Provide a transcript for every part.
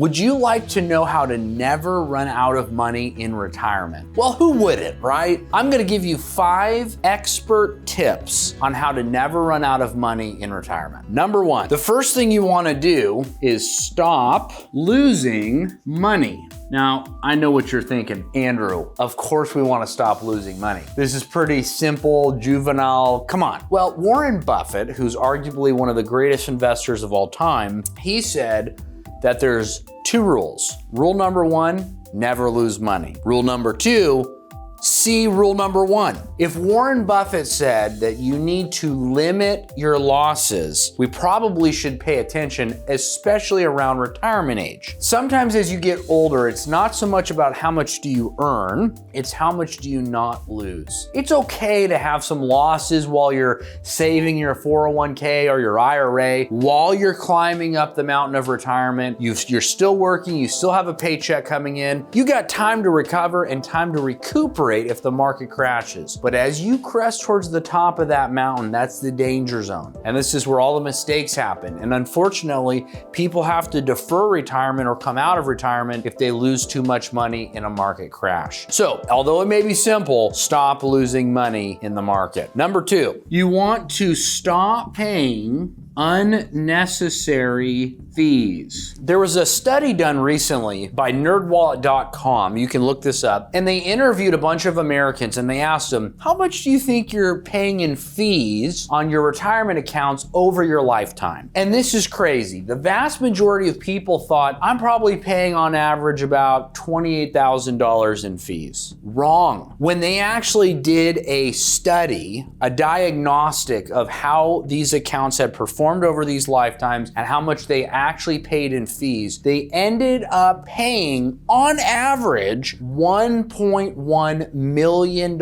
Would you like to know how to never run out of money in retirement? Well, who wouldn't, right? I'm gonna give you 5 expert tips on how to never run out of money in retirement. Number 1, the first thing you wanna do is stop losing money. Now, I know what you're thinking, Andrew, of course we wanna stop losing money. This is pretty simple, juvenile, come on. Well, Warren Buffett, who's arguably one of the greatest investors of all time, he said that there's 2 rules. Rule number 1, never lose money. Rule number 2, see rule number 1. If Warren Buffett said that you need to limit your losses, we probably should pay attention, especially around retirement age. Sometimes as you get older, it's not so much about how much do you earn, it's how much do you not lose. It's okay to have some losses while you're saving your 401k or your IRA, while you're climbing up the mountain of retirement. You're still working, you still have a paycheck coming in. You got time to recover and time to recuperate if the market crashes. But as you crest towards the top of that mountain, that's the danger zone. And this is where all the mistakes happen. And unfortunately, people have to defer retirement or come out of retirement if they lose too much money in a market crash. So, although it may be simple, stop losing money in the market. Number 2, you want to stop paying unnecessary fees. There was a study done recently by nerdwallet.com. You can look this up. And they interviewed a bunch of Americans and they asked them, how much do you think you're paying in fees on your retirement accounts over your lifetime? And this is crazy. The vast majority of people thought, I'm probably paying on average about $28,000 in fees. Wrong. When they actually did a study, a diagnostic of how these accounts had performed over these lifetimes and how much they actually paid in fees, they ended up paying on average $1.1 million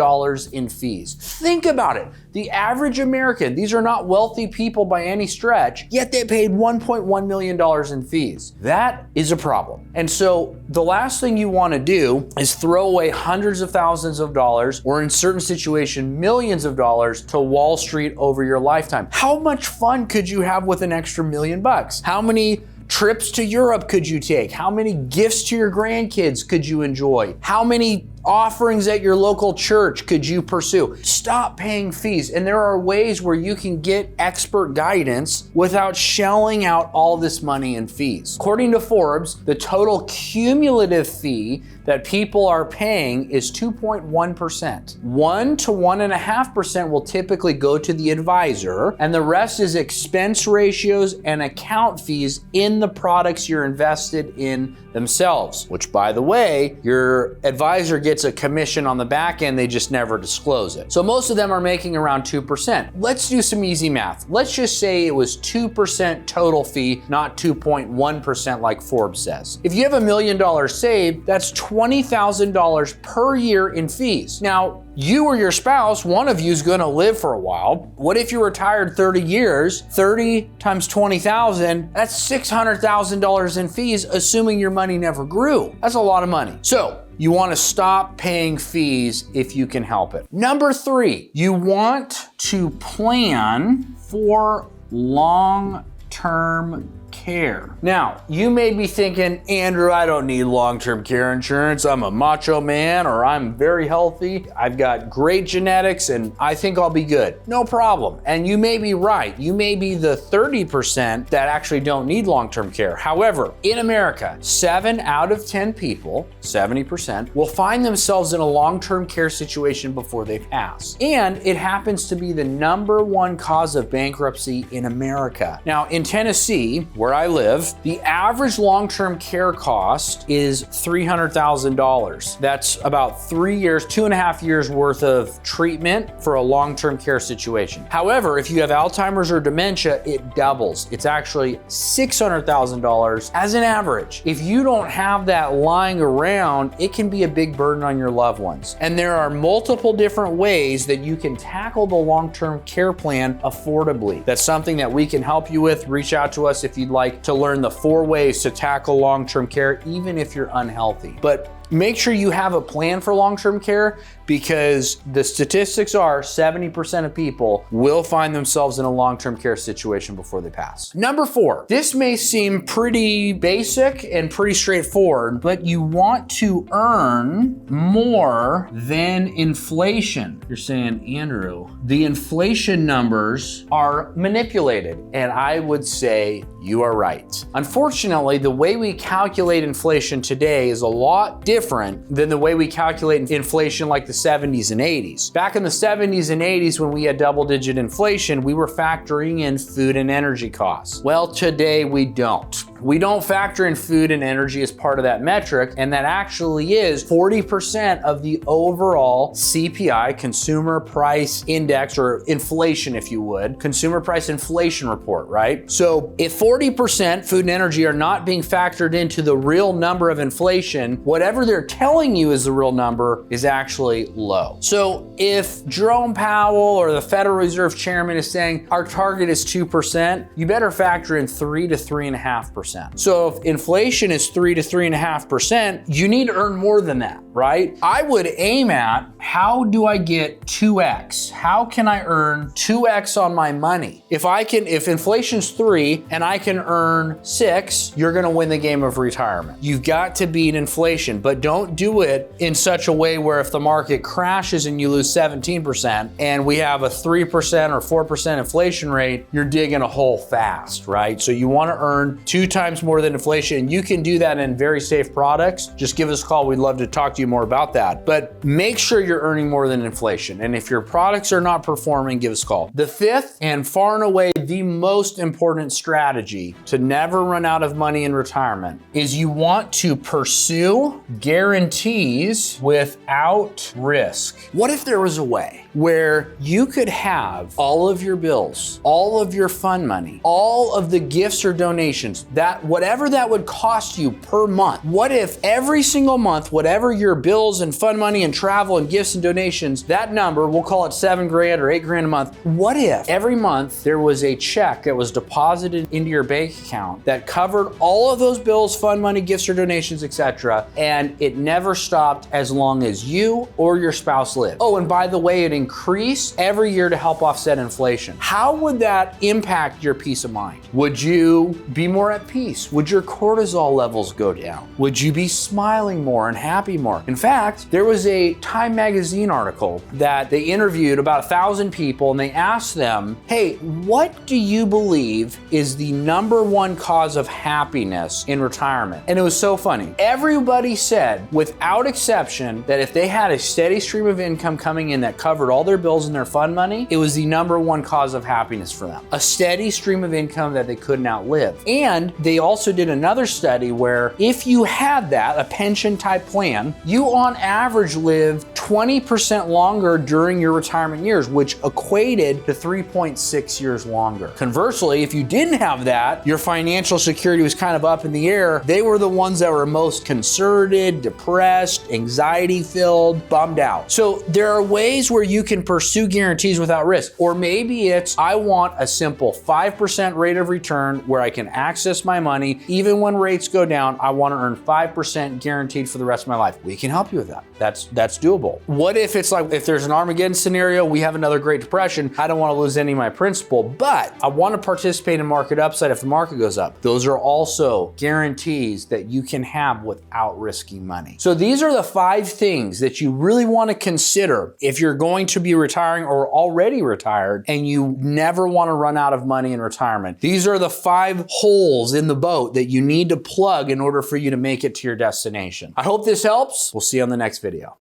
in fees. Think about it. The average American, these are not wealthy people by any stretch, yet they paid $1.1 million in fees. That is a problem. And so the last thing you want to do is throw away hundreds of thousands of dollars, or in certain situations, millions of dollars to Wall Street over your lifetime. How much fun could you have with an extra $1 million? How many trips to Europe could you take? How many gifts to your grandkids could you enjoy? How many offerings at your local church could you pursue? Stop paying fees. And there are ways where you can get expert guidance without shelling out all this money in fees. According to Forbes, the total cumulative fee that people are paying is 2.1%. 1 to 1.5% will typically go to the advisor, and the rest is expense ratios and account fees in the products you're invested in themselves, which, by the way, your advisor gets a commission on the back end, they just never disclose it. So most of them are making around 2%. Let's do some easy math. Let's just say it was 2% total fee, not 2.1% like Forbes says. If you have $1 million saved, that's $20,000 per year in fees. Now, you or your spouse, one of you is gonna live for a while. What if you retired 30 years? 30 times 20,000, that's $600,000 in fees, assuming your money never grew. That's a lot of money. So, you want to stop paying fees if you can help it. Number 3, you want to plan for long-term care. Now, you may be thinking, Andrew, I don't need long-term care insurance. I'm a macho man, or I'm very healthy. I've got great genetics and I think I'll be good. No problem. And you may be right. You may be the 30% that actually don't need long-term care. However, in America, 7 out of 10 people, 70%, will find themselves in a long-term care situation before they pass. And it happens to be the #1 cause of bankruptcy in America. Now, in Tennessee, where I live, the average long-term care cost is $300,000. That's about 3 years, 2.5 years worth of treatment for a long-term care situation. However, if you have Alzheimer's or dementia, it doubles. It's actually $600,000 as an average. If you don't have that lying around, it can be a big burden on your loved ones. And there are multiple different ways that you can tackle the long-term care plan affordably. That's something that we can help you with. Reach out to us if you'd like to learn the 4 ways to tackle long-term care, even if you're unhealthy. But make sure you have a plan for long-term care, because the statistics are 70% of people will find themselves in a long-term care situation before they pass. Number 4, this may seem pretty basic and pretty straightforward, but you want to earn more than inflation. You're saying, Andrew, the inflation numbers are manipulated, and I would say you are right. Unfortunately, the way we calculate inflation today is a lot different than the way we calculate inflation like the 70s and 80s. Back in the 70s and 80s, when we had double-digit inflation, we were factoring in food and energy costs. Well, today we don't. We don't factor in food and energy as part of that metric, and that actually is 40% of the overall CPI, Consumer Price Index, or inflation if you would, Consumer Price Inflation Report, right? So if 40% food and energy are not being factored into the real number of inflation, whatever they're telling you is the real number is actually low. So if Jerome Powell or the Federal Reserve Chairman is saying our target is 2%, you better factor in 3 to 3.5%. So if inflation is 3 to 3.5%, you need to earn more than that, right? I would aim at, how do I get 2x? How can I earn 2x on my money? If inflation's 3 and I can earn 6, you're gonna win the game of retirement. You've got to beat inflation, but don't do it in such a way where if the market crashes and you lose 17% and we have a 3% or 4% inflation rate, you're digging a hole fast, right? So you wanna earn 2 times more than inflation, and you can do that in very safe products. Just give us a call. We'd love to talk to you more about that. But make sure you're earning more than inflation. And if your products are not performing, give us a call. The 5th and far and away the most important strategy to never run out of money in retirement is you want to pursue guarantees without risk. What if there was a way where you could have all of your bills, all of your fund money, all of the gifts or donations, that whatever that would cost you per month, what if every single month, whatever your bills and fund money and travel and gifts and donations, that number, we'll call it $7 grand or $8 grand a month, what if every month there was a check that was deposited into your bank account that covered all of those bills, fund money, gifts or donations, etc., and it never stopped as long as you or your spouse lived? Oh, and by the way, it increased every year to help offset inflation. How would that impact your peace of mind? Would you be more at peace? Would your cortisol levels go down? Would you be smiling more and happy more? In fact, there was a Time magazine article that they interviewed about 1,000 people, and they asked them, hey, what do you believe is the #1 cause of happiness in retirement? And it was so funny. Everybody said, without exception, that if they had a steady stream of income coming in that covered all their bills and their fund money, it was the #1 cause of happiness for them. A steady stream of income that they couldn't outlive. And they also did another study where if you had that, a pension type plan, you on average live 20% longer during your retirement years, which equated to 3.6 years longer. Conversely, if you didn't have that, your financial security was kind of up in the air. They were the ones that were most concerted, depressed, anxiety filled, bummed out. So there are ways where you can pursue guarantees without risk. Or maybe it's, I want a simple 5% rate of return where I can access my money. Even when rates go down, I want to earn 5% guaranteed for the rest of my life. We can help you with that. That's doable. What if it's like, if there's an Armageddon scenario, we have another Great Depression, I don't want to lose any of my principal, but I want to participate in market upside if the market goes up. Those are also guarantees that you can have without risking money. So these are the 5 things that you really want to consider if you're going to be retiring or already retired and you never want to run out of money in retirement. These are the 5 holes in the boat that you need to plug in order for you to make it to your destination. I hope this helps. We'll see you on the next video.